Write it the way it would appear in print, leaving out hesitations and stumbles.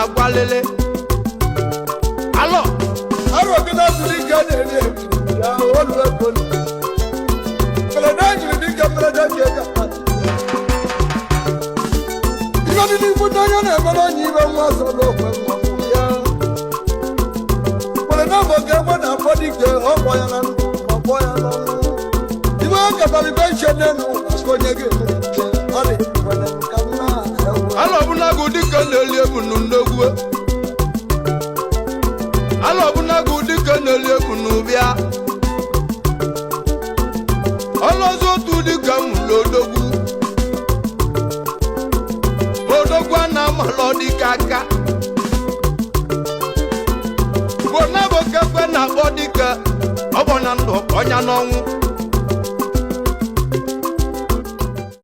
na-agbalele alọ Aro gina suri gane ne ya olu ekol. Kala na jiri dinga prada ke ka. Iga ni buta ya na bana ni ba ma so lo ko ma ya. Kala na bo ke bo na body ke o bo ya na ma bo ya na. Iwa ka ba be chene no ko nyege ke. Ale bana kana. alọ bụ na gụ dịka na-eli ebu n'ndogwu alọ bụ na gụ dịka na-eli ebu n'ụbịa ọlọzọ otu dịka m n'odogwu odogwu a na-amalọ dịka aka bụ na bụ kekwe na-akpọ dịka ọgbọnya ndụ ọnya n'ọnwụ